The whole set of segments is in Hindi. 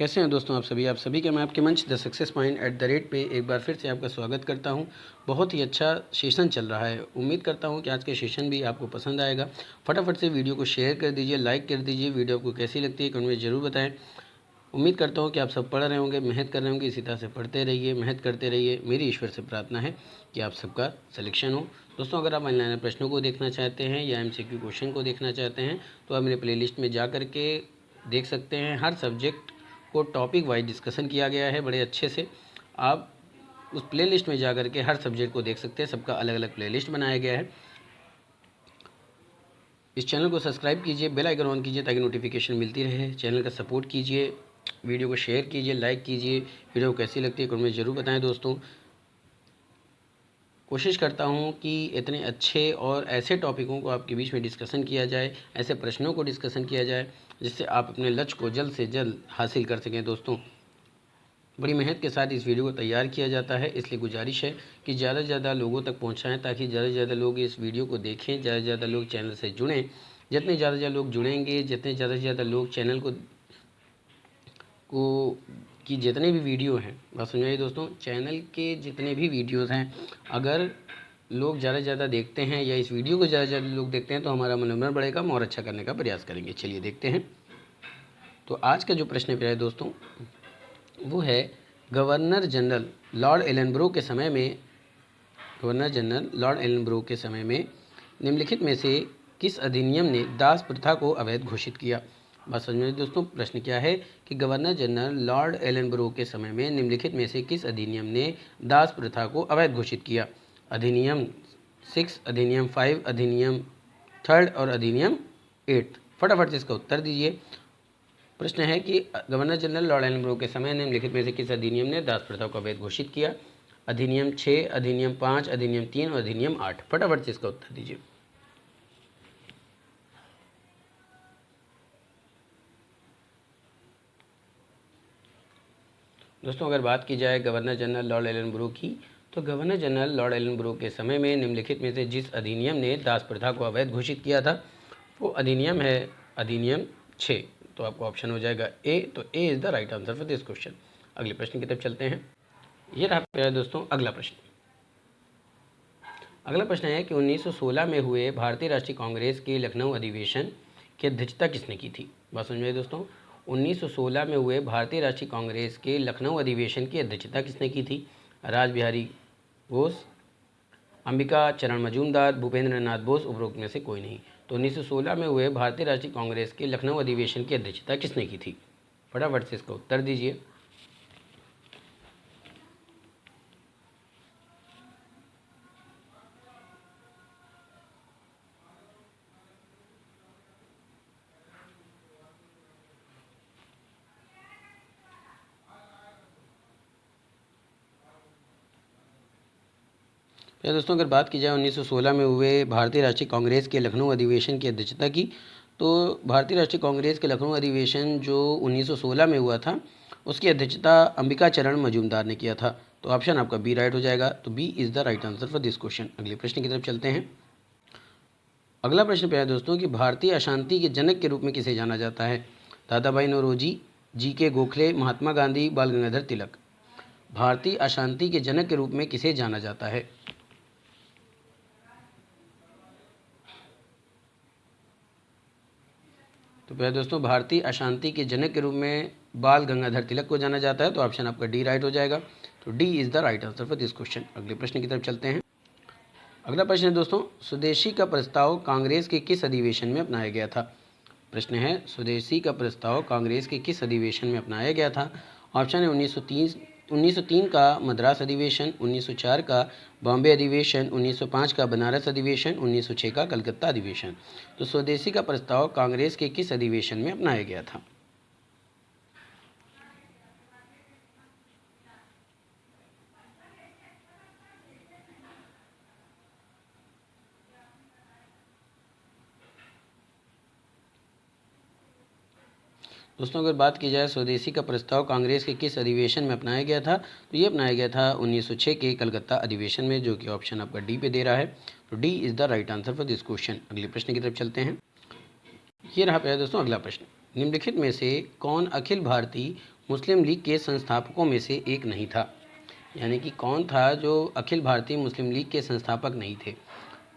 कैसे हैं दोस्तों आप सभी के मैं आपके मंच द सक्सेस पॉइंट @ पे एक बार फिर से आपका स्वागत करता हूं। बहुत ही अच्छा सेशन चल रहा है। उम्मीद करता हूं कि आज के सेशन भी आपको पसंद आएगा। फटाफट से वीडियो को शेयर कर दीजिए, लाइक कर दीजिए। वीडियो आपको कैसी लगती है कमेंट में ज़रूर बताएं। उम्मीद करता हूं कि आप सब पढ़ रहे होंगे, मेहनत कर रहे होंगे। इसी तरह से पढ़ते रहिए, मेहनत करते रहिए। मेरी ईश्वर से प्रार्थना है कि आप सबका सिलेक्शन हो। दोस्तों, अगर आप ऑनलाइन प्रश्नों को देखना चाहते हैं या MCQ क्वेश्चन को देखना चाहते हैं तो आप मेरे प्लेलिस्ट में जा कर के देख सकते हैं। हर सब्जेक्ट को टॉपिक वाइज डिस्कशन किया गया है बड़े अच्छे से। आप उस प्लेलिस्ट में जा कर के हर सब्जेक्ट को देख सकते हैं। सबका अलग अलग प्लेलिस्ट बनाया गया है। इस चैनल को सब्सक्राइब कीजिए, बेल आइकन ऑन कीजिए ताकि नोटिफिकेशन मिलती रहे। चैनल का सपोर्ट कीजिए, वीडियो को शेयर कीजिए, लाइक कीजिए। वीडियो कैसी लगती है कमेंट में ज़रूर बताएं। दोस्तों, कोशिश करता हूं कि इतने अच्छे और ऐसे टॉपिकों को आपके बीच में डिस्कशन किया जाए, ऐसे प्रश्नों को डिस्कशन किया जाए जिससे आप अपने लक्ष्य को जल्द से जल्द हासिल कर सकें। दोस्तों, बड़ी मेहनत के साथ इस वीडियो को तैयार किया जाता है, इसलिए गुजारिश है कि ज़्यादा से ज़्यादा लोगों तक पहुंचाएं ताकि ज़्यादा से ज़्यादा लोग इस वीडियो को देखें, ज़्यादा से ज़्यादा लोग चैनल से जुड़ें। जितने ज़्यादा से ज़्यादा लोग जुड़ेंगे, जितने ज़्यादा से ज़्यादा लोग चैनल को कि जितने भी वीडियो हैं, बात समझाइए दोस्तों, चैनल के जितने भी वीडियोज़ हैं, अगर लोग ज़्यादा से ज़्यादा देखते हैं या इस वीडियो को ज़्यादा से ज़्यादा लोग देखते हैं तो हमारा मनोबल बढ़ेगा, हम और अच्छा करने का प्रयास करेंगे। चलिए देखते हैं। तो आज का जो प्रश्न है दोस्तों वो है, गवर्नर जनरल लॉर्ड एलनब्रो के समय में निम्नलिखित में से किस अधिनियम ने दास प्रथा को अवैध घोषित किया। बात समझ में दोस्तों, प्रश्न क्या है कि गवर्नर जनरल लॉर्ड एलनब्रो के समय में निम्नलिखित में से किस अधिनियम ने दास प्रथा को अवैध घोषित किया। अधिनियम 6, अधिनियम 5, अधिनियम 3 और अधिनियम 8। फटाफट से इसका उत्तर दीजिए। प्रश्न है कि गवर्नर जनरल लॉर्ड एलनब्रो के समय निम्नलिखित में से किस अधिनियम ने दास प्रथा को अवैध घोषित किया। अधिनियम 6, अधिनियम 5, अधिनियम 3 और अधिनियम 8। फटाफट से इसका उत्तर दीजिए। दोस्तों, अगर बात की जाए गवर्नर जनरल लॉर्ड एलनब्रो की, तो गवर्नर जनरल लॉर्ड एलनब्रो के समय में निम्नलिखित में से जिस अधिनियम ने दास प्रथा को अवैध घोषित किया था वो अधिनियम है अधिनियम 6। तो आपको ऑप्शन हो जाएगा ए। तो A is the right answer for this question. अगले प्रश्न की तरफ चलते हैं। ये रहा मेरा दोस्तों अगला प्रश्न। अगला प्रश्न है कि 1916 में हुए भारतीय राष्ट्रीय कांग्रेस के लखनऊ अधिवेशन की अध्यक्षता किसने की थी। बात समझ में दोस्तों, 1916 में हुए भारतीय राष्ट्रीय कांग्रेस के लखनऊ अधिवेशन की अध्यक्षता किसने की थी। राज बिहारी बोस, अंबिका चरण मजूमदार, भूपेंद्र नाथ बोस, उपरोक्त में से कोई नहीं। तो 1916 में हुए भारतीय राष्ट्रीय कांग्रेस के लखनऊ अधिवेशन की अध्यक्षता किसने की थी। फटाफट से इसका उत्तर दीजिए। तो दोस्तों, अगर बात की जाए 1916 में हुए भारतीय राष्ट्रीय कांग्रेस के लखनऊ अधिवेशन की अध्यक्षता की, तो भारतीय राष्ट्रीय कांग्रेस के लखनऊ अधिवेशन जो 1916 में हुआ था उसकी अध्यक्षता अंबिका चरण मजूमदार ने किया था। तो ऑप्शन आपका बी राइट हो जाएगा। तो B is the right answer for this question. अगले प्रश्न की तरफ चलते हैं। अगला प्रश्न पे है दोस्तों कि भारतीय अशांति के जनक के रूप में किसे जाना जाता है। दादा भाई नौरोजी, GK गोखले, महात्मा गांधी, बाल गंगाधर तिलक। भारतीय अशांति के जनक के रूप में किसे जाना जाता है। तो पहले दोस्तों, भारतीय अशांति के जनक के रूप में बाल गंगाधर तिलक को जाना जाता है। तो ऑप्शन आपका डी राइट हो जाएगा। तो D is the right answer for this question. अगले प्रश्न की तरफ चलते हैं। अगला प्रश्न है दोस्तों, स्वदेशी का प्रस्ताव कांग्रेस के किस अधिवेशन में अपनाया गया था। प्रश्न है, स्वदेशी का प्रस्ताव कांग्रेस के किस अधिवेशन में अपनाया गया था। ऑप्शन है 1903 का मद्रास अधिवेशन, 1904 का बॉम्बे अधिवेशन, 1905 का बनारस अधिवेशन, 1906 का कलकत्ता अधिवेशन। तो स्वदेशी का प्रस्ताव कांग्रेस के किस अधिवेशन में अपनाया गया था। दोस्तों, अगर बात की जाए स्वदेशी का प्रस्ताव कांग्रेस के किस अधिवेशन में अपनाया गया था, तो ये अपनाया गया था 1906 के कलकत्ता अधिवेशन में, जो कि ऑप्शन आपका डी पे दे रहा है। तो D is the right answer for this question. अगले प्रश्न की तरफ चलते हैं। ये रहा दोस्तों अगला प्रश्न। निम्नलिखित में से कौन अखिल भारतीय मुस्लिम लीग के संस्थापकों में से एक नहीं था। यानी कि कौन था जो अखिल भारतीय मुस्लिम लीग के संस्थापक नहीं थे?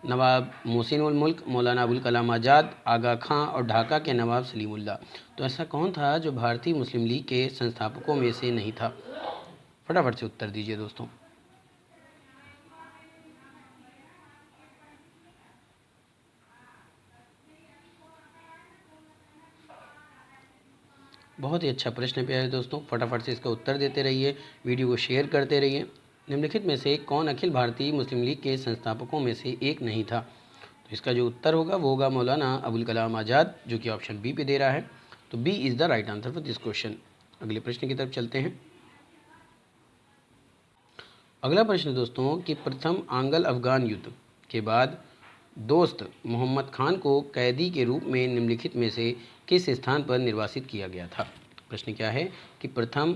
नवाब मोहसिन उल मुल्क, मौलाना अबुल कलाम आज़ाद, आगा खां और ढाका के नवाब सलीमुल्लाह। तो ऐसा कौन था जो भारतीय मुस्लिम लीग के संस्थापकों में से नहीं था? फटाफट से उत्तर दीजिए दोस्तों। बहुत ही अच्छा प्रश्न है प्यारे दोस्तों, फटाफट से इसका उत्तर देते रहिए, वीडियो को शेयर करते रहिए। निम्नलिखित में से कौन अखिल भारतीय मुस्लिम लीग के संस्थापकों में से एक नहीं था? तो इसका जो उत्तर होगा वो होगा मौलाना अबुल कलाम आज़ाद, जो कि ऑप्शन बी पे दे रहा है। तो B is the right answer for this question. अगले प्रश्न की तरफ चलते हैं। अगला प्रश्न दोस्तों कि प्रथम आंग्ल अफगान युद्ध के बाद दोस्त मोहम्मद खान को कैदी के रूप में निम्नलिखित में से किस स्थान पर निर्वासित किया गया था? प्रश्न क्या है कि प्रथम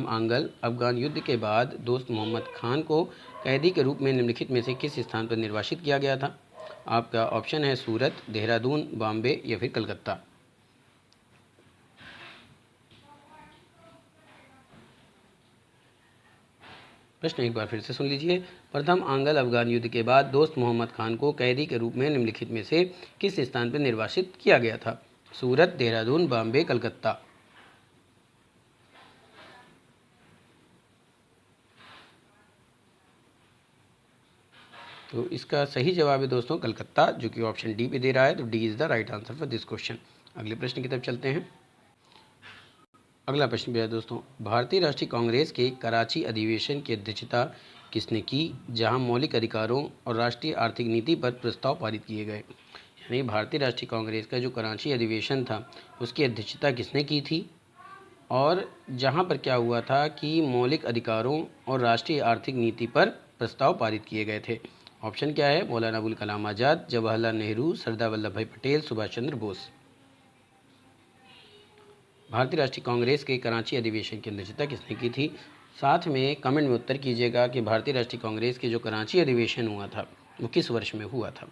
आंग्ल अफगान युद्ध के बाद दोस्त मोहम्मद खान को कैदी के रूप में निम्नलिखित में से किस स्थान पर निर्वासित किया गया था? आपका ऑप्शन है सूरत, देहरादून, बॉम्बे या फिर कलकत्ता। प्रश्न एक बार फिर से सुन लीजिए। प्रथम आंग्ल अफगान युद्ध के बाद दोस्त मोहम्मद खान को कैदी के रूप में निम्नलिखित में से किस स्थान पर निर्वासित किया गया था? सूरत, देहरादून, बॉम्बे, कलकत्ता। तो इसका सही जवाब है दोस्तों कलकत्ता, जो कि ऑप्शन डी पे दे रहा है। तो D is the right answer for this question. अगले प्रश्न की तरफ चलते हैं। अगला प्रश्न भी है दोस्तों, भारतीय राष्ट्रीय कांग्रेस के कराची अधिवेशन की अध्यक्षता किसने की, जहां मौलिक अधिकारों और राष्ट्रीय आर्थिक नीति पर प्रस्ताव पारित किए गए? यानी भारतीय राष्ट्रीय कांग्रेस का जो कराची अधिवेशन था उसकी अध्यक्षता किसने की थी, और जहां पर क्या हुआ था कि मौलिक अधिकारों और राष्ट्रीय आर्थिक नीति पर प्रस्ताव पारित किए गए थे? ऑप्शन क्या है? मौलाना अबुल कलाम आज़ाद, जवाहरलाल नेहरू, सरदार वल्लभ भाई पटेल, सुभाष चंद्र बोस। भारतीय राष्ट्रीय कांग्रेस के कराची अधिवेशन की अध्यक्षता किसने की थी? साथ में कमेंट में उत्तर कीजिएगा कि भारतीय राष्ट्रीय कांग्रेस के जो कराची अधिवेशन हुआ था वो किस वर्ष में हुआ था।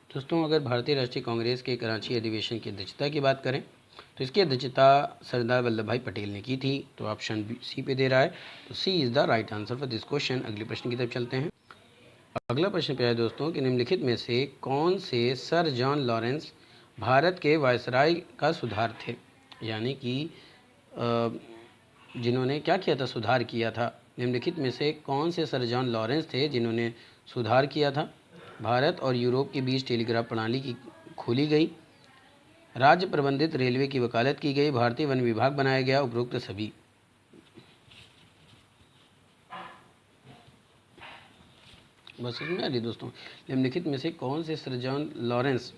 दोस्तों अगर भारतीय राष्ट्रीय कांग्रेस के कराची अधिवेशन की अध्यक्षता की बात करें तो इसकी अध्यक्षता सरदार वल्लभ भाई पटेल ने की थी। तो ऑप्शन सी पे दे रहा है। तो C is the right answer for this question. अगले प्रश्न की तरफ चलते हैं। अगला प्रश्न पे है दोस्तों कि निम्नलिखित में से कौन से सर जॉन लॉरेंस भारत के वायसराय का सुधार थे? यानी कि जिन्होंने क्या किया था, सुधार किया था। निम्नलिखित में से कौन से सर जॉन लॉरेंस थे जिन्होंने सुधार किया था? भारत और यूरोप के बीच टेलीग्राफ प्रणाली की खोली गई, राज्य प्रबंधित रेलवे की वकालत की गई, भारतीय वन विभाग बनाया गया, उपरोक्त सभी। बस इसमें आ रही दोस्तों, निम्नलिखित में से कौन से सर जॉन लॉरेंस,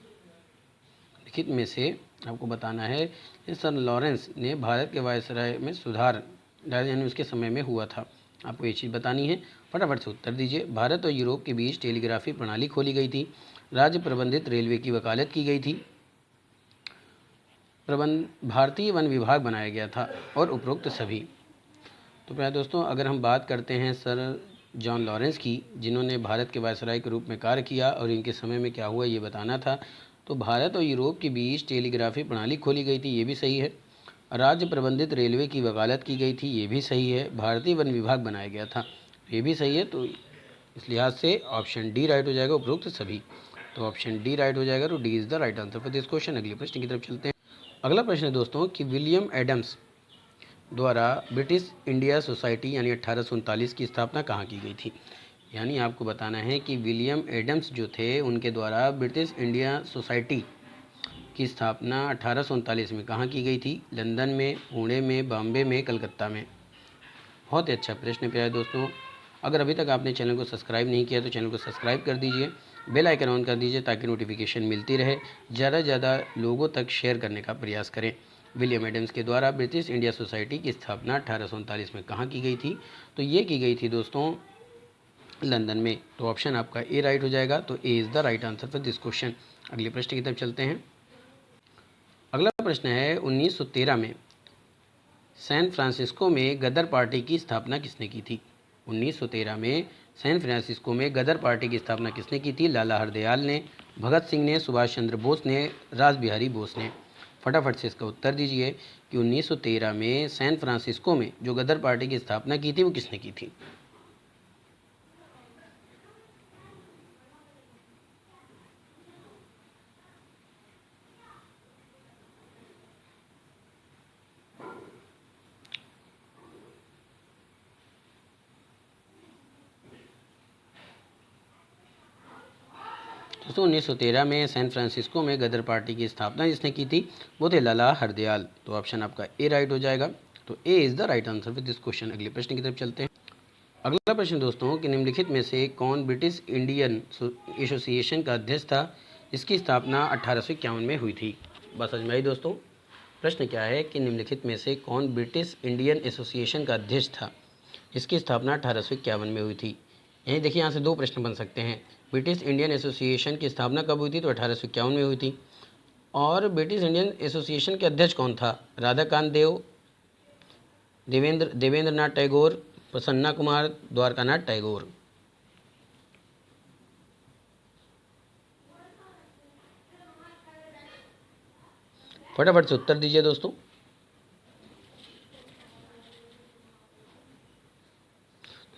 लिखित में से आपको बताना है सर लॉरेंस ने भारत के वायसराय में सुधार यानी उसके समय में हुआ था। आपको ये चीज़ बतानी है, फटाफट से उत्तर दीजिए। भारत और यूरोप के बीच टेलीग्राफी प्रणाली खोली गई थी, राज्य प्रबंधित रेलवे की वकालत की गई थी, भारतीय वन विभाग बनाया गया था, और उपरोक्त सभी। तो प्यारे दोस्तों अगर हम बात करते हैं सर जॉन लॉरेंस की, जिन्होंने भारत के वायसराय के रूप में कार्य किया और इनके समय में क्या हुआ ये बताना था, तो भारत और यूरोप के बीच टेलीग्राफी प्रणाली खोली गई थी, ये भी सही है। राज्य प्रबंधित रेलवे की वकालत की गई थी, ये भी सही है। भारतीय वन विभाग बनाया गया था, ये भी सही है। तो इस लिहाज से ऑप्शन डी राइट हो जाएगा, उपरोक्त सभी। तो ऑप्शन डी राइट हो जाएगा। तो D is the right answer for this question. अगले प्रश्न की तरफ चलते हैं। अगला प्रश्न है दोस्तों कि विलियम एडम्स द्वारा ब्रिटिश इंडिया सोसाइटी यानी 1839 की स्थापना कहाँ की गई थी? यानी आपको बताना है कि विलियम एडम्स जो थे उनके द्वारा ब्रिटिश इंडिया सोसाइटी की स्थापना 1839 में कहाँ की गई थी? लंदन में, पुणे में, बॉम्बे में, कलकत्ता में। बहुत ही अच्छा प्रश्न प्यारे दोस्तों। अगर अभी तक आपने चैनल को सब्सक्राइब नहीं किया तो चैनल को सब्सक्राइब कर दीजिए, बेल आइकन ऑन कर दीजिए ताकि नोटिफिकेशन मिलती रहे। ज़्यादा से ज़्यादा लोगों तक शेयर करने का प्रयास करें। विलियम एडम्स के द्वारा ब्रिटिश इंडिया सोसाइटी की स्थापना 1839 में कहाँ की गई थी? तो ये की गई थी दोस्तों लंदन में। तो ऑप्शन आपका ए राइट हो जाएगा। तो A is the right answer for this question. अगले प्रश्न की तरफ चलते हैं। अगला प्रश्न है 1913 में सैन फ्रांसिस्को में गदर पार्टी की स्थापना किसने की थी? 1913 में सैन फ्रांसिस्को में गदर पार्टी की स्थापना किसने की थी? लाला हरदयाल ने, भगत सिंह ने, सुभाष चंद्र बोस ने, रास बिहारी बोस ने। फटाफट से इसका उत्तर दीजिए कि 1913 में सैन फ्रांसिस्को में जो गदर पार्टी की स्थापना की थी वो किसने की थी? दोस्तों 1913 में सैन फ्रांसिस्को में गदर पार्टी की स्थापना जिसने की थी वो थे लाला हरदयाल। तो ऑप्शन आपका ए राइट हो जाएगा। तो A is the right answer with this question. अगले प्रश्न की तरफ चलते हैं। अगला प्रश्न दोस्तों कि निम्नलिखित में से कौन ब्रिटिश इंडियन एसोसिएशन का अध्यक्ष था? इसकी स्थापना 1851 में हुई थी। बस समझ में आई दोस्तों। प्रश्न क्या है कि निम्नलिखित में से कौन ब्रिटिश इंडियन एसोसिएशन का अध्यक्ष था? इसकी स्थापना 1851 में हुई थी। यहीं देखिए, यहाँ से दो प्रश्न बन सकते हैं। ब्रिटिश इंडियन एसोसिएशन की स्थापना कब हुई थी? तो 1851 में हुई थी। और ब्रिटिश इंडियन एसोसिएशन के अध्यक्ष कौन था? राधाकांत देव, देवेंद्रनाथ टैगोर, प्रसन्ना कुमार, द्वारकानाथ टैगोर। फटाफट से उत्तर दीजिए दोस्तों।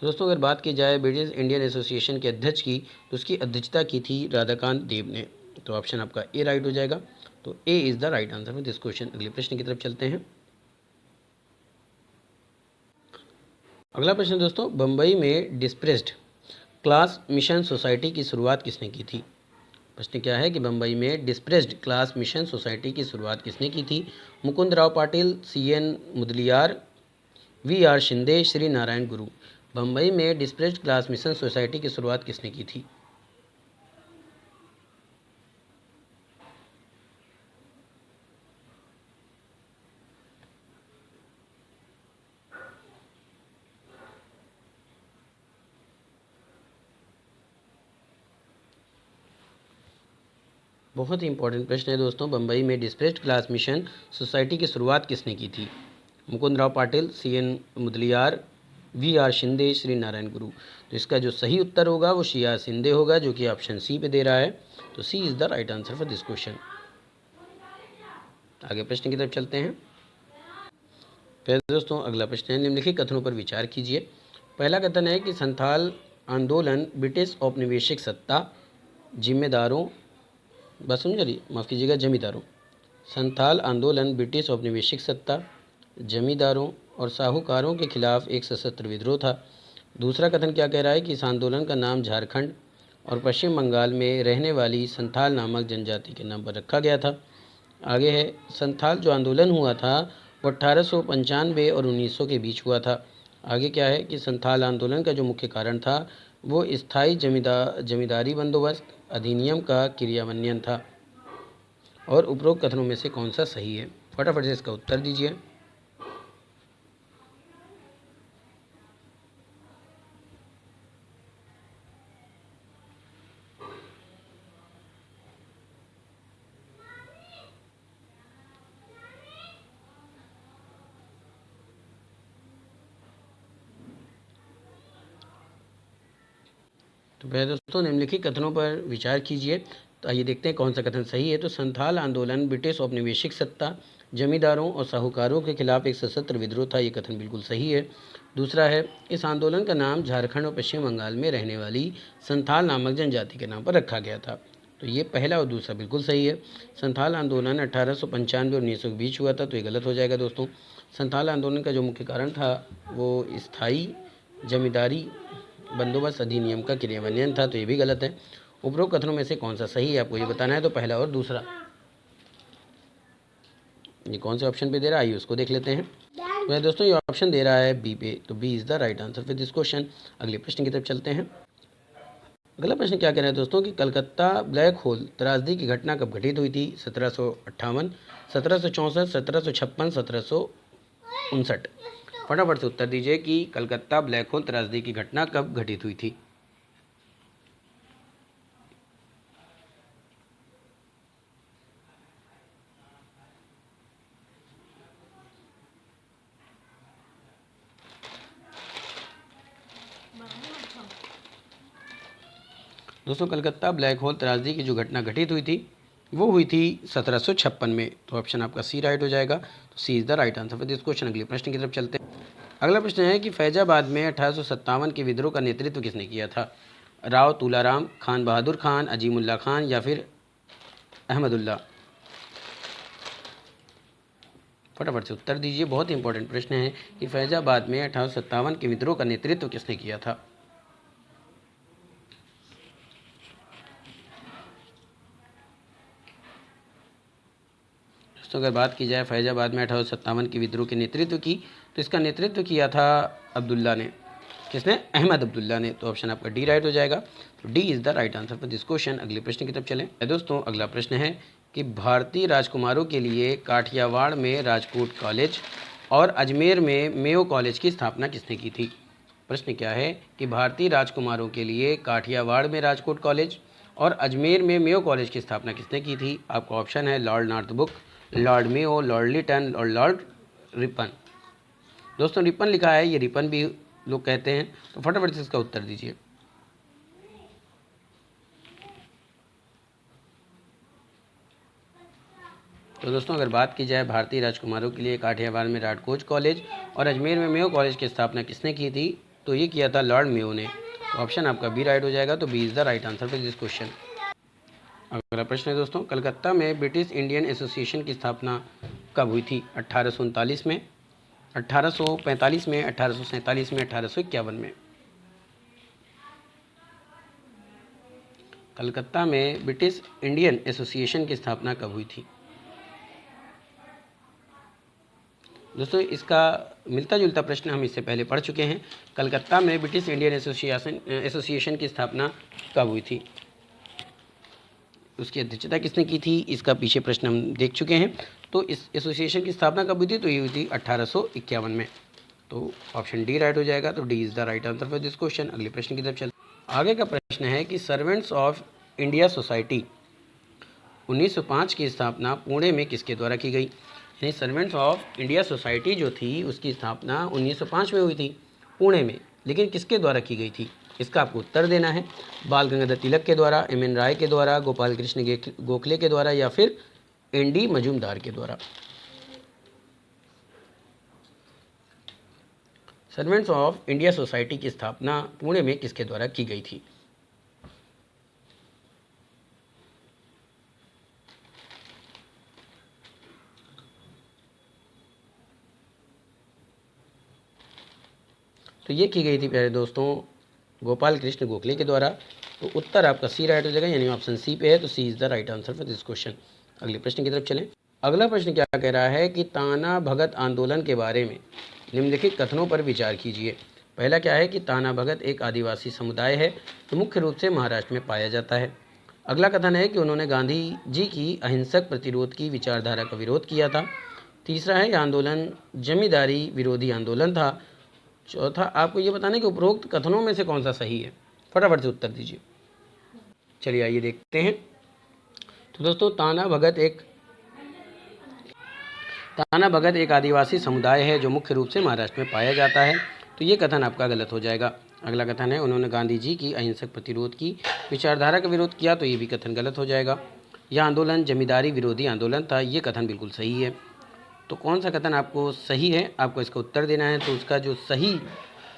दोस्तों अगर बात की जाए ब्रिटिश इंडियन एसोसिएशन के अध्यक्ष की तो उसकी अध्यक्षता की थी राधाकांत देव ने। तो ऑप्शन आपका ए राइट हो जाएगा। तो A is the right answer for this question. अगले प्रश्न की तरफ चलते हैं। अगला प्रश्न दोस्तों, बम्बई में डिस्प्रेस्ड क्लास मिशन सोसाइटी की शुरुआत किसने की थी? प्रश्न क्या है कि बम्बई में डिस्प्रेस्ड क्लास मिशन सोसाइटी की शुरुआत किसने की थी? मुकुंद राव पाटिल, CN मुदलियार, VR शिंदे, श्री नारायण गुरु। बम्बई में डिस्प्रेस्ड क्लास मिशन सोसाइटी की शुरुआत किसने की थी? बहुत ही इंपॉर्टेंट प्रश्न है दोस्तों। बम्बई में डिस्प्रेस्ड क्लास मिशन सोसाइटी की शुरुआत किसने की थी? मुकुंद राव पाटिल, CN मुदलियार, VR शिंदे, श्री नारायण गुरु। तो इसका जो सही उत्तर होगा वो CR शिंदे होगा, जो कि ऑप्शन सी पे दे रहा है। तो C is the right answer for this question. आगे प्रश्न की तरफ चलते हैं। फिर दोस्तों अगला प्रश्न है, निम्नलिखित कथनों पर विचार कीजिए। पहला कथन है कि संथाल आंदोलन ब्रिटिश औपनिवेशिक सत्ता, जिम्मेदारों, बस समझ रही, माफ़ कीजिएगा, जमींदारों। संथाल आंदोलन ब्रिटिश औपनिवेशिक सत्ता, जमींदारों और साहूकारों के खिलाफ एक सशस्त्र विद्रोह था। दूसरा कथन क्या कह रहा है कि इस आंदोलन का नाम झारखंड और पश्चिम बंगाल में रहने वाली संथाल नामक जनजाति के नाम पर रखा गया था। आगे है, संथाल जो आंदोलन हुआ था वो 1895 और 1900 के बीच हुआ था। आगे क्या है कि संथाल आंदोलन का जो मुख्य कारण था वो स्थायी जमींदारी बंदोबस्त अधिनियम का क्रियान्वयन था। और उपरोक्त कथनों में से कौन सा सही है? फटाफट से इसका उत्तर दीजिए। तो पहले दोस्तों निम्नलिखित कथनों पर विचार कीजिए। तो आइए देखते हैं कौन सा कथन सही है। तो संथाल आंदोलन ब्रिटिश औपनिवेशिक सत्ता, जमींदारों और साहूकारों के खिलाफ एक सशस्त्र विद्रोह था। ये कथन बिल्कुल सही है। दूसरा है, इस आंदोलन का नाम झारखंड और पश्चिम बंगाल में रहने वाली संथाल नामक जनजाति के नाम पर रखा गया था। तो ये पहला और दूसरा बिल्कुल सही है। संथाल आंदोलन 1895 और 1900 के बीच हुआ था, तो ये गलत हो जाएगा दोस्तों। संथाल आंदोलन का जो मुख्य कारण था वो स्थायी जमींदारी बंदोबस्त अधिनियम का क्रियान्वयन था, तो ये भी गलत है। उपरोक्त कथनों में से कौन सा सही है आपको ये बताना है। तो पहला और दूसरा, ये कौन से ऑप्शन पे दे रहा है आइए उसको देख लेते हैं। तो दोस्तों ये ऑप्शन दे रहा है बी पे, तो B is the right answer for this question. अगले प्रश्न की तरफ चलते हैं। अगला प्रश्न क्या कह रहा है दोस्तों कि कलकत्ता ब्लैक होल त्रासदी की घटना कब घटित हुई थी? 1758, 1764, 1756, 1759। फटाफट से उत्तर दीजिए कि कलकत्ता ब्लैक होल त्रासदी की घटना कब घटित हुई थी? दोस्तों कलकत्ता ब्लैक होल त्रासदी की जो घटना घटित हुई थी वो हुई थी 1756 में। तो ऑप्शन आपका सी राइट हो जाएगा। तो C is the right answer for this question. अगले प्रश्न की तरफ चलते हैं। अगला प्रश्न है कि फैजाबाद में 1857 के विद्रोह का नेतृत्व किसने किया था? राव तुलाराम, खान बहादुर खान, अजीमुल्ला खान या फिर अहमदुल्ला? फटाफट से उत्तर दीजिए। बहुत ही इंपॉर्टेंट प्रश्न है कि फैजाबाद में 1857 के विद्रोह का नेतृत्व किसने किया था? दोस्तों अगर बात की जाए फैजाबाद में 1857 के विद्रोह के नेतृत्व की, तो इसका नेतृत्व किया था अब्दुल्ला ने। किसने? अहमद अब्दुल्ला ने। तो ऑप्शन आपका डी राइट हो जाएगा। तो D is the right answer for this question. अगले प्रश्न की तरफ चलें। दोस्तों अगला प्रश्न है कि भारतीय राजकुमारों के लिए काठियावाड़ में राजकोट कॉलेज और अजमेर में मेयो कॉलेज की स्थापना किसने की थी? प्रश्न क्या है कि भारतीय राजकुमारों के लिए काठियावाड़ में राजकोट कॉलेज और अजमेर में मेयो कॉलेज की स्थापना किसने की थी? आपका ऑप्शन है Lord Northbrook, Lord Mayo, Lord Lytton और लॉर्ड रिपन। दोस्तों रिपन लिखा है, ये रिपन भी लोग कहते हैं। तो फटाफट से इसका उत्तर दीजिए। तो दोस्तों अगर बात की जाए भारतीय राजकुमारों के लिए काठियावाड़ में राजकोट कॉलेज और अजमेर में मेयो कॉलेज की स्थापना किसने की थी? तो ये किया था लॉर्ड मेयो ने। तो ऑप्शन आपका बी राइट हो जाएगा। तो B is the right answer for this question. अगला प्रश्न है दोस्तों, कलकत्ता में ब्रिटिश इंडियन एसोसिएशन की स्थापना कब हुई थी? 1839 में, 1845 में, 1847 में, 1851 में? कलकत्ता में ब्रिटिश इंडियन एसोसिएशन की स्थापना कब हुई थी? दोस्तों इसका मिलता जुलता प्रश्न हम इससे पहले पढ़ चुके हैं। कलकत्ता में ब्रिटिश इंडियन एसोसिएशन की स्थापना कब हुई थी, उसकी अध्यक्षता किसने की थी, इसका पीछे प्रश्न हम देख चुके हैं। तो इस एसोसिएशन की स्थापना कब हुई थी? तो ये हुई थी 1851 में। तो ऑप्शन डी राइट हो जाएगा। तो D is the right answer for this question. अगले प्रश्न की तरफ चलते हैं। आगे का प्रश्न है कि सर्वेंट्स ऑफ इंडिया सोसाइटी 1905 की स्थापना पुणे में किसके द्वारा की गई? यानी सर्वेंट्स ऑफ इंडिया सोसाइटी जो थी उसकी स्थापना 1905 में हुई थी पुणे में, लेकिन किसके द्वारा की गई थी? इसका आपको उत्तर देना है। बाल गंगाधर तिलक के द्वारा, एम एन राय के द्वारा, गोपाल कृष्ण गोखले के द्वारा या फिर एन डी मजूमदार के द्वारा? सर्वेंट्स ऑफ इंडिया सोसाइटी की स्थापना पुणे में किसके द्वारा की गई थी? तो ये की गई थी प्यारे दोस्तों गोपाल कृष्ण गोखले के द्वारा। तो उत्तर आपका सी राइट हो जाएगा, यानी ऑप्शन सी पे है। तो C is the right answer for this question. अगले प्रश्न की तरफ चलें। अगला प्रश्न क्या कह रहा है कि ताना भगत आंदोलन के बारे में निम्नलिखित कथनों पर विचार कीजिए। पहला क्या है कि ताना भगत एक आदिवासी समुदाय है जो मुख्य रूप से महाराष्ट्र में पाया जाता है। अगला कथन है कि उन्होंने गांधी जी की अहिंसक प्रतिरोध की विचारधारा का विरोध किया था। तीसरा है यह आंदोलन जमींदारी विरोधी आंदोलन था। चौथा आपको ये बताना है कि उपरोक्त कथनों में से कौन सा सही है। फटाफट से उत्तर दीजिए। चलिए आइए देखते हैं। तो दोस्तों ताना भगत एक आदिवासी समुदाय है जो मुख्य रूप से महाराष्ट्र में पाया जाता है। तो ये कथन आपका गलत हो जाएगा। अगला कथन है उन्होंने गांधी जी की अहिंसक प्रतिरोध की विचारधारा का विरोध किया। तो ये भी कथन गलत हो जाएगा। यह आंदोलन जमींदारी विरोधी आंदोलन था। ये कथन बिल्कुल सही है। तो कौन सा कथन आपको सही है, आपको इसका उत्तर देना है। तो उसका जो सही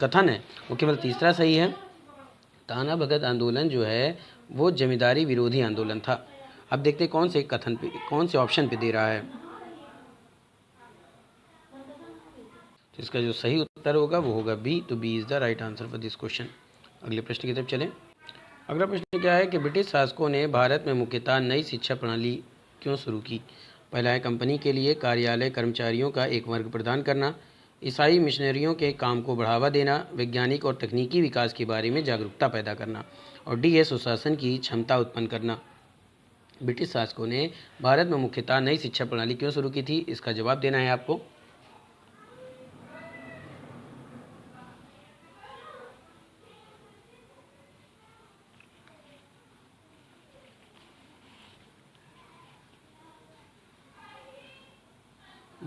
कथन है वो केवल तीसरा सही है। ताना भगत आंदोलन जो है वो जमींदारी विरोधी आंदोलन था। अब देखते हैं कौन से कथन पे, कौन से ऑप्शन पे दे रहा है। तो इसका जो सही उत्तर होगा वो होगा बी। तो B is the right answer for this question. अगले प्रश्न की तरफ चलें। अगला प्रश्न क्या है कि ब्रिटिश शासकों ने भारत में मुख्यतः नई शिक्षा प्रणाली क्यों शुरू की? पहला है कंपनी के लिए कार्यालय कर्मचारियों का एक वर्ग प्रदान करना, ईसाई मिशनरियों के काम को बढ़ावा देना, वैज्ञानिक और तकनीकी विकास के बारे में जागरूकता पैदा करना, और डी है सुशासन की क्षमता उत्पन्न करना। ब्रिटिश शासकों ने भारत में मुख्यतः नई शिक्षा प्रणाली क्यों शुरू की थी, इसका जवाब देना है आपको।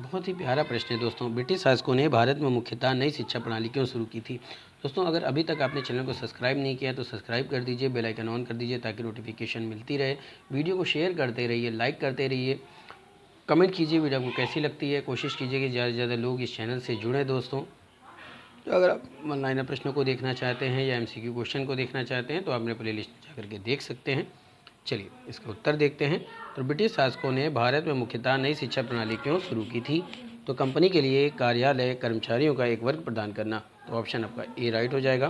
बहुत ही प्यारा प्रश्न है दोस्तों। ब्रिटिश शासकों ने भारत में मुख्यतः नई शिक्षा प्रणाली क्यों शुरू की थी? दोस्तों, अगर अभी तक आपने चैनल को सब्सक्राइब नहीं किया तो सब्सक्राइब कर दीजिए, बेल आइकन ऑन कर दीजिए ताकि नोटिफिकेशन मिलती रहे। वीडियो को शेयर करते रहिए, लाइक करते रहिए, कमेंट कीजिए वीडियो आपको कैसी लगती है। कोशिश कीजिए कि ज़्यादा से ज़्यादा लोग इस चैनल से जुड़ें दोस्तों। तो अगर आप वन लाइनर प्रश्नों को देखना चाहते हैं या MCQ क्वेश्चन को देखना चाहते हैं तो आपने प्लेलिस्ट में जाकर के देख सकते हैं। चलिए इसका उत्तर देखते हैं। तो ब्रिटिश शासकों ने भारत में मुख्यतः नई शिक्षा प्रणाली क्यों शुरू की थी? तो कंपनी के लिए कार्यालय कर्मचारियों का एक वर्ग प्रदान करना। तो ऑप्शन आपका ए राइट हो जाएगा।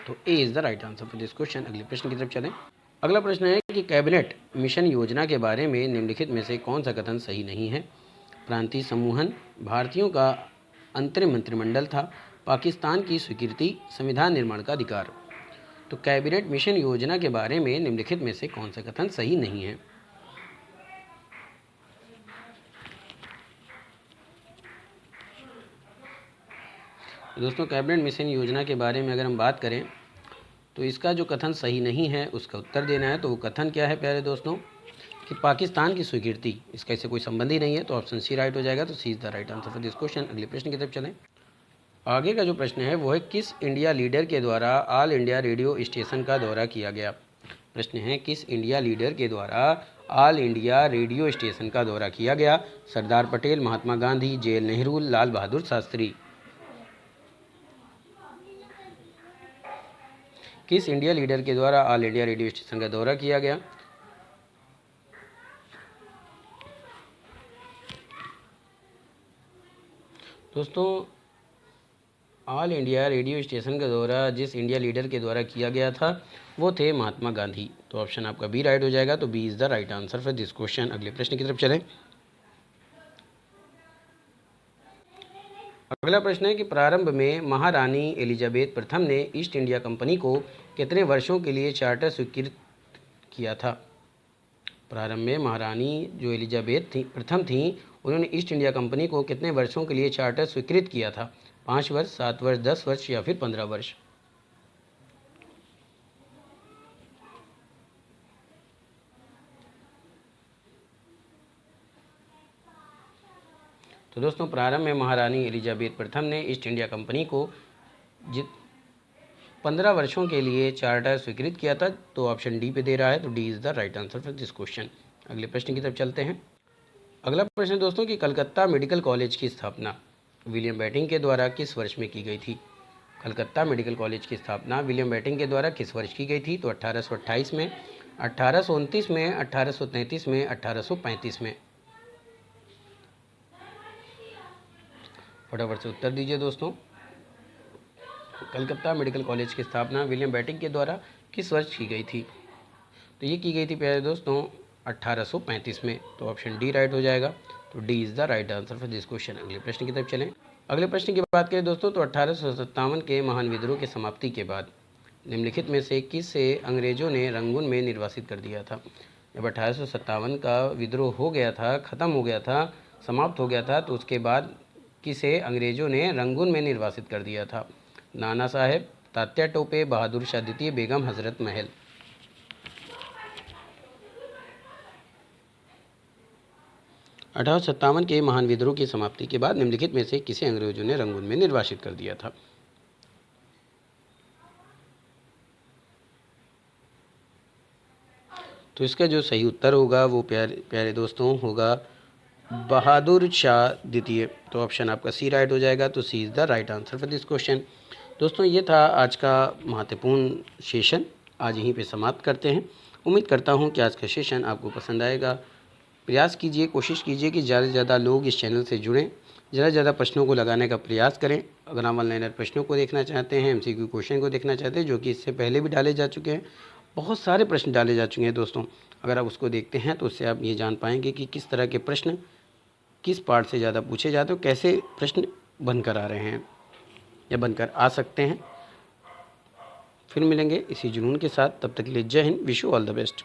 तो A is the right answer for this question. अगले प्रश्न की तरफ चलें। अगला प्रश्न है कि कैबिनेट मिशन योजना के बारे में निम्नलिखित में से कौन सा कथन सही नहीं है? प्रांतीय समूहन, भारतीयों का अंतरिम मंत्रिमंडल था, पाकिस्तान की स्वीकृति, संविधान निर्माण का अधिकार। तो कैबिनेट मिशन योजना के बारे में निम्नलिखित में से कौन सा कथन सही नहीं है? दोस्तों, कैबिनेट मिशन योजना के बारे में अगर हम बात करें तो इसका जो कथन सही नहीं है उसका उत्तर देना है। तो वो कथन क्या है प्यारे दोस्तों? कि पाकिस्तान की स्वीकृति, इसका इससे कोई संबंध ही नहीं है। तो ऑप्शन सी राइट हो जाएगा। तो C is the right answer for this question. अगले प्रश्न की तरफ चलें। आगे का जो प्रश्न है वो है किस इंडिया लीडर के द्वारा ऑल इंडिया रेडियो स्टेशन का दौरा किया गया? प्रश्न है किस इंडिया लीडर के द्वारा ऑल इंडिया रेडियो स्टेशन का दौरा किया गया? सरदार पटेल, महात्मा गांधी, जवाहरलाल नेहरू, लाल बहादुर शास्त्री। किस इंडिया लीडर के द्वारा ऑल इंडिया रेडियो स्टेशन का दौरा किया गया? दोस्तों, ऑल इंडिया रेडियो स्टेशन का दौरा जिस इंडिया लीडर के द्वारा किया गया था वो थे महात्मा गांधी। तो ऑप्शन आपका बी राइट हो जाएगा। तो B is the right answer for this question. अगले प्रश्न की तरफ चलें। अगला प्रश्न है कि प्रारंभ में महारानी एलिजाबेथ प्रथम ने ईस्ट इंडिया कंपनी को कितने वर्षों के लिए चार्टर स्वीकृत किया था? प्रारंभ में महारानी जो एलिजाबेथ थी प्रथम थी, उन्होंने ईस्ट इंडिया कंपनी को कितने वर्षों के लिए चार्टर स्वीकृत किया था? 5 वर्ष, 7 वर्ष, 10 वर्ष या फिर 15 वर्ष? तो दोस्तों, प्रारंभ में महारानी एलिजाबेथ प्रथम ने ईस्ट इंडिया कंपनी को 15 वर्षों के लिए चार्टर स्वीकृत किया था। तो ऑप्शन डी पे दे रहा है। तो D is the right answer for this question. अगले प्रश्न की तरफ चलते हैं। अगला प्रश्न दोस्तों कि कलकत्ता मेडिकल कॉलेज की स्थापना विलियम बेंटिंक के द्वारा किस वर्ष में की गई थी? कलकत्ता मेडिकल कॉलेज की स्थापना विलियम बेंटिंक के द्वारा किस वर्ष की गई थी? तो 1828 में, 1829 में, 1833 में, 1835 में? फटाफट से उत्तर दीजिए दोस्तों। कलकत्ता मेडिकल कॉलेज की स्थापना विलियम बेंटिंक के द्वारा किस वर्ष की गई थी? तो ये की गई थी प्यारे दोस्तों 1835 में। तो ऑप्शन डी राइट हो जाएगा। तो D is the right answer for this question. अगले प्रश्न की तरफ चलें। अगले प्रश्न की बात करें दोस्तों तो 1857 के महान विद्रोह की समाप्ति के बाद निम्नलिखित में से किसे अंग्रेज़ों ने रंगून में निर्वासित कर दिया था? जब 1857 का विद्रोह हो गया था, ख़त्म हो गया था, समाप्त हो गया था, तो उसके बाद किसे अंग्रेज़ों ने रंगून में निर्वासित कर दिया था? नाना साहेब, तात्या टोपे, बहादुर शाह द्वितीय, बेगम हजरत महल। 1857 के महान विद्रोह की समाप्ति के बाद निम्नलिखित में से किसे अंग्रेजों ने रंगून में निर्वासित कर दिया था? तो इसका जो सही उत्तर होगा वो प्यारे दोस्तों होगा बहादुर शाह द्वितीय। तो ऑप्शन आपका सी राइट हो जाएगा। तो C is the right answer for this question. दोस्तों, ये था आज का महत्वपूर्ण सेशन। आज यहीं पे समाप्त करते हैं। उम्मीद करता हूँ कि आज का सेशन आपको पसंद आएगा। प्रयास कीजिए, कोशिश कीजिए कि ज़्यादा से ज़्यादा लोग इस चैनल से जुड़ें, ज़्यादा से ज़्यादा प्रश्नों को लगाने का प्रयास करें। अगर आप ऑनलाइनर प्रश्नों को देखना चाहते हैं, MCQ क्वेश्चन को देखना चाहते हैं जो कि इससे पहले भी डाले जा चुके हैं, बहुत सारे प्रश्न डाले जा चुके हैं दोस्तों। अगर आप उसको देखते हैं तो उससे आप ये जान पाएंगे कि किस तरह के प्रश्न किस पार्ट से ज़्यादा पूछे जाते हैं, कैसे प्रश्न बनकर आ रहे हैं या बनकर आ सकते हैं। फिर मिलेंगे इसी जुनून के साथ। तब तक के लिए जय Hind, wish you all the best.